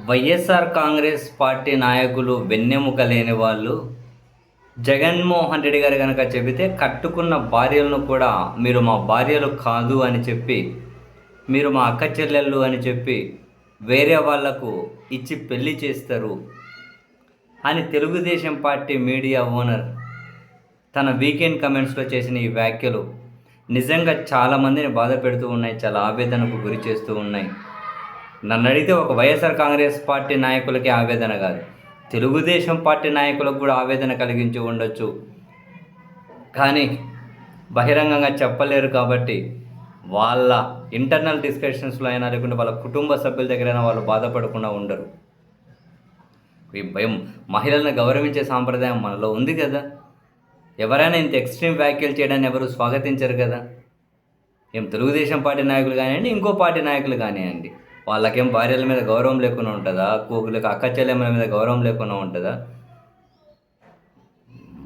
YSR Congress party నాయకులు వెన్నెముక లేని వాళ్ళు జగన్మోహన్ రెడ్డి గారు కనుక చెబితే కట్టుకున్న భార్యలను కూడా మీరు మా భార్యలు కాదు అని చెప్పి, మీరు మా అక్క చెల్లెళ్ళు అని చెప్పి వేరే వాళ్లకు ఇచ్చి పెళ్లి చేస్తారు అని తెలుగుదేశం పార్టీ మీడియా ఓనర్ తన వీకెండ్ కమెంట్స్లో చేసిన ఈ వ్యాఖ్యలు నిజంగా చాలామందిని బాధ పెడుతూ ఉన్నాయి, చాలా ఆవేదనకు గురి చేస్తూ ఉన్నాయి. నన్ను అడిగితే ఒక వైఎస్ఆర్ కాంగ్రెస్ పార్టీ నాయకులకి ఆవేదన కాదు, తెలుగుదేశం పార్టీ నాయకులకు కూడా ఆవేదన కలిగించి ఉండొచ్చు. కానీ బహిరంగంగా చెప్పలేరు కాబట్టి వాళ్ళ ఇంటర్నల్ డిస్కషన్స్లో అయినా లేకుంటే వాళ్ళ కుటుంబ సభ్యుల దగ్గరైనా వాళ్ళు బాధపడకుండా ఉండరు. ఈ భయం, మహిళలను గౌరవించే సాంప్రదాయం మనలో ఉంది కదా. ఎవరైనా ఇంత ఎక్స్ట్రీమ్ వ్యాఖ్యలు చేయడాన్ని ఎవరు స్వాగతించరు కదా. ఏం తెలుగుదేశం పార్టీ నాయకులు కానివ్వండి, ఇంకో పార్టీ నాయకులు కానివ్వండి, వాళ్ళకేం భార్యల మీద గౌరవం లేకుండా ఉంటుందా? కోకులకు అక్క చెల్లెమ్మల మీద గౌరవం లేకుండా ఉంటుందా?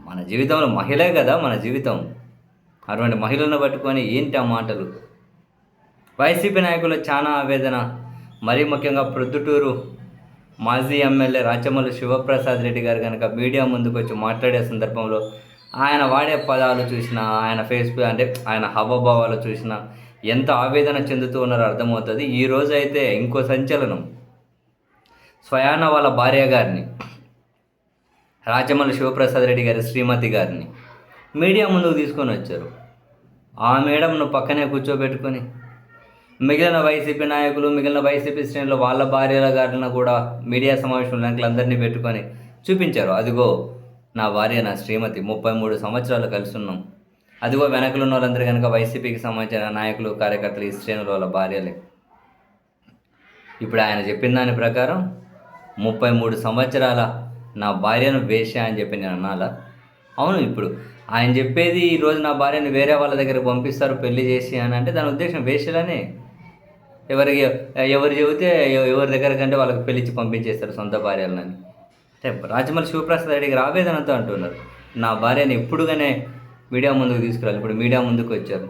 మన జీవితంలో మహిళే కదా మన జీవితం. అటువంటి మహిళలను పట్టుకొని ఏంటి ఆ మాటలు? వైసీపీ నాయకులు చాలా ఆవేదన. మరీ ముఖ్యంగా ప్రొద్దుటూరు మాజీ ఎమ్మెల్యే రాచమల్లి శివప్రసాద్ రెడ్డి గారు కనుక మీడియా ముందుకు వచ్చి మాట్లాడే సందర్భంలో ఆయన వాడే పదాలు చూసినా, ఆయన ఫేస్బుక్ అంటే ఆయన హావభావాలు చూసినా ఎంత ఆవేదన చెందుతూ ఉన్నారో అర్థమవుతుంది. ఈరోజు అయితే ఇంకో సంచలనం, స్వయాన వాళ్ళ భార్య గారిని, రాచమల్లి శివప్రసాద్ రెడ్డి గారి శ్రీమతి గారిని మీడియా ముందుకు తీసుకొని వచ్చారు. ఆ మేడంను పక్కనే కూర్చోబెట్టుకొని మిగిలిన వైసీపీ నాయకులు, మిగిలిన వైసీపీ శ్రేణులు వాళ్ళ భార్యల గారిని కూడా మీడియా సమావేశంలో అందరినీ పెట్టుకొని చూపించారు. అదిగో నా భార్య, నా శ్రీమతి, 33 సంవత్సరాలు కలిసి ఉన్నాం. అదిగో వెనకలు ఉన్న వాళ్ళందరూ కనుక వైసీపీకి సంబంధించిన నాయకులు, కార్యకర్తలు, ఈ శ్రేణుల వాళ్ళ భార్యలే. ఇప్పుడు ఆయన చెప్పిన దాని ప్రకారం 33 సంవత్సరాల నా భార్యను వేశ్య అని చెప్పి నేను అనాలా? అవును, ఇప్పుడు ఆయన చెప్పేది ఈరోజు నా భార్యను వేరే వాళ్ళ దగ్గరకు పంపిస్తారు పెళ్లి చేసి అని అంటే దాని ఉద్దేశం వేశ్యలనే. ఎవరు చెబితే ఎవరి దగ్గర కంటే వాళ్ళకి పెళ్లిచ్చి పంపించేస్తారు సొంత భార్యలని. అంటే రాజమల్లి శివప్రసాద్ రెడ్డికి ఆవేదనతో అంటున్నారు, నా భార్యని ఎప్పుడుగానే మీడియా ముందుకు తీసుకురాలి. ఇప్పుడు మీడియా ముందుకు వచ్చారు.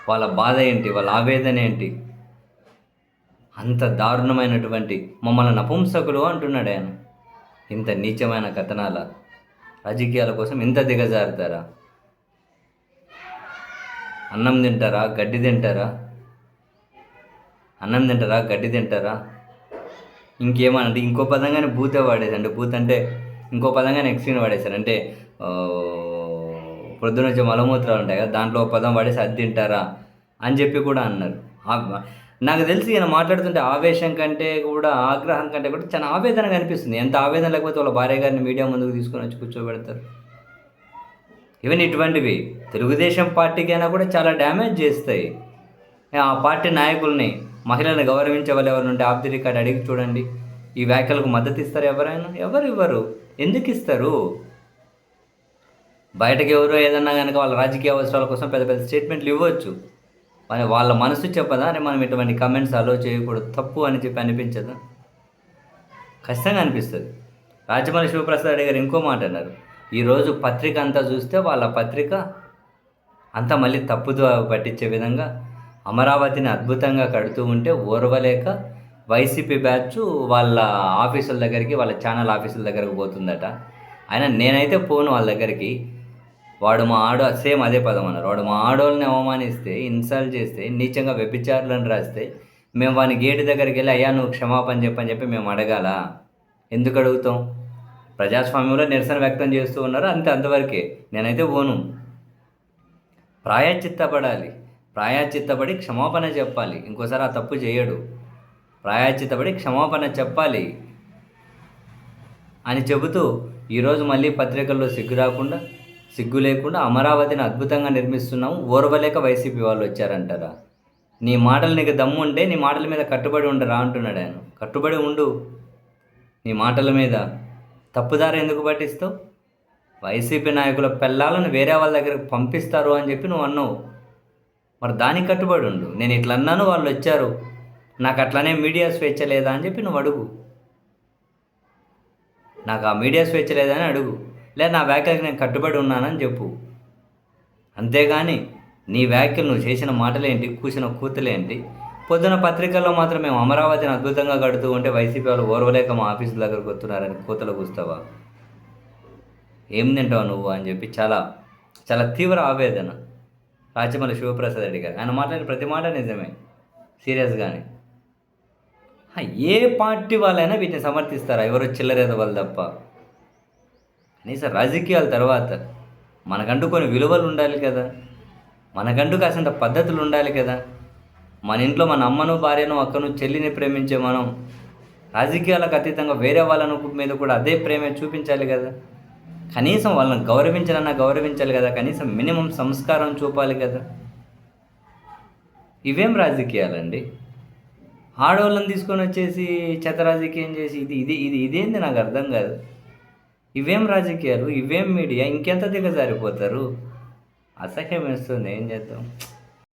వాళ్ళ బాధ ఏంటి, వాళ్ళ ఆవేదన ఏంటి? అంత దారుణమైనటువంటి మమ్మల్ని నపుంసకులు అంటున్నాడు ఆయన. ఇంత నీచమైన కథనాల రాజకీయాల కోసం ఇంత దిగజారుతారా? అన్నం తింటారా, గడ్డి తింటారా? అన్నం తింటారా, గడ్డి తింటారా? ఇంకేమనంటే ఇంకో పదంగానే బూతే వాడేసండి. బూత్ అంటే ఇంకో పదంగానే ఎక్స్ట్రీన్ వాడేశారు. అంటే పొద్దున వచ్చే మలమూత్రాలు ఉంటాయి కదా, దాంట్లో ఒక పదం వాడేసి అది తింటారా అని చెప్పి కూడా అన్నారు. నాకు తెలిసి ఈయన మాట్లాడుతుంటే ఆవేశం కంటే కూడా, ఆగ్రహం కంటే కూడా చాలా ఆవేదన కనిపిస్తుంది. ఎంత ఆవేదన లేకపోతే వాళ్ళ భార్య గారిని మీడియా ముందుకు తీసుకొని వచ్చి కూర్చోబెడతారు. ఈవెన్ ఇటువంటివి తెలుగుదేశం పార్టీకైనా కూడా చాలా డ్యామేజ్ చేస్తాయి. ఆ పార్టీ నాయకుల్ని, మహిళలను గౌరవించే వాళ్ళు ఎవరు ఉంటే ఆఫ్ ది రికార్డ్ అడిగి చూడండి. ఈ వ్యాఖ్యలకు మద్దతు ఇస్తారు ఎవరైనా? ఎవరు ఇవ్వరు. ఎందుకు ఇస్తారు? బయటకు ఎవరో ఏదన్నా కనుక వాళ్ళ రాజకీయ అవసరాల కోసం పెద్ద పెద్ద స్టేట్మెంట్లు ఇవ్వచ్చు. మరి వాళ్ళ మనసు చెప్పదా అని మనం ఇటువంటి కమెంట్స్ అలో చేయకూడదు, తప్పు అని చెప్పి అనిపించదా? ఖచ్చితంగా అనిపిస్తుంది. రాజమల్లి శివప్రసాద్ రెడ్డి గారు ఇంకో మాట అన్నారు, ఈరోజు పత్రిక అంతా చూస్తే వాళ్ళ పత్రిక అంతా మళ్ళీ తప్పుదో పట్టించే విధంగా అమరావతిని అద్భుతంగా కడుతూ ఉంటే ఓర్వలేక వైసీపీ బ్యాచ్ వాళ్ళ ఆఫీసుల దగ్గరికి, వాళ్ళ ఛానల్ ఆఫీసుల దగ్గరకు పోతుందట. అయినా నేనైతే పోను వాళ్ళ దగ్గరికి. వాడు మా సేమ్ అదే పదం అన్నారు, వాడు మా ఆడోళ్ళని అవమానిస్తే, ఇన్సల్ట్ చేస్తే, నీచంగా వ్యభిచారులను రాస్తే మేము వాని గేటు దగ్గరికి వెళ్ళి అయ్యా నువ్వు క్షమాపణ చెప్పని చెప్పి మేము అడగాల? ఎందుకు అడుగుతాం? ప్రజాస్వామ్యంలో నిరసన వ్యక్తం చేస్తూ ఉన్నారు, అంతవరకే. నేనైతే పోను. ప్రాయశ్చిత్తపడాలి, ప్రాయశ్చిత్తపడి క్షమాపణ చెప్పాలి. ఇంకోసారి ఆ తప్పు చేయడు. ప్రాయశ్చిత్తపడి క్షమాపణ చెప్పాలి అని చెబుతూ ఈరోజు మళ్ళీ పత్రికల్లో సిగ్గు లేకుండా అమరావతిని అద్భుతంగా నిర్మిస్తున్నాము, ఓర్వలేక వైసీపీ వాళ్ళు వచ్చారంటారా? నీ మాటలు నీకు దమ్ము ఉంటే నీ మాటల మీద కట్టుబడి ఉండరా అంటున్నాడు ఆయన. కట్టుబడి ఉండు. నీ మాటల మీద తప్పుదారి ఎందుకు పట్టిస్తావు? వైసీపీ నాయకుల పిల్లలను వేరే వాళ్ళ దగ్గరకు పంపిస్తారు అని చెప్పి నువ్వు అన్నావు. మరి దానికి కట్టుబడి ఉండు. నేను ఇట్లా అన్నాను, వాళ్ళు వచ్చారు, నాకు అట్లానే మీడియా స్వేచ్ఛ లేదా అని చెప్పి నువ్వు అడుగు. నాకు ఆ మీడియా స్వేచ్ఛ లేదని అడుగు, లేదా నా వ్యాఖ్యలకు నేను కట్టుబడి ఉన్నానని చెప్పు. అంతేగాని నీ వ్యాఖ్యలు, నువ్వు చేసిన మాటలేంటి, కూసిన కూతులేంటి, పొద్దున పత్రికల్లో మాత్రం మేము అమరావతిని అద్భుతంగా కడుతూ ఉంటే వైసీపీ వాళ్ళు ఓర్వలేక మా ఆఫీసుల దగ్గరకు వస్తున్నారని కోతలు కూస్తావా? ఏం తింటావు నువ్వు అని చెప్పి చాలా చాలా తీవ్ర ఆవేదన రాచమల్లి శివప్రసాద్ రెడ్డి గారు. ఆయన మాట్లాడిన ప్రతి మాట నిజమే, సీరియస్గానే. ఏ పార్టీ వాళ్ళైనా వీటిని సమర్థిస్తారా? ఎవరో చిల్లరేద వాళ్ళు తప్ప. కనీసం రాజకీయాల తర్వాత మనకంటూ కొన్ని విలువలు ఉండాలి కదా, మనకంటూ కాసింత పద్ధతులు ఉండాలి కదా. మన ఇంట్లో మన అమ్మను, భార్యను, అక్కను, చెల్లిని ప్రేమించే మనం రాజకీయాలకు అతీతంగా వేరే వాళ్ళను మీద కూడా అదే ప్రేమే చూపించాలి కదా. కనీసం వాళ్ళని గౌరవించాలన్నా గౌరవించాలి కదా, కనీసం మినిమం సంస్కారం చూపాలి కదా. ఇవేం రాజకీయాలండి? ఆడవాళ్ళని తీసుకొని వచ్చేసి చెత్త రాజకీయం చేసి ఇదేంది నాకు అర్థం కాదు. ఇవేం రాజకీయాలు, ఇవేం మీడియా, ఇంకెంత దిగజారిపోతారు? అసహ్యం వేస్తుంది, ఏం చేద్దాం.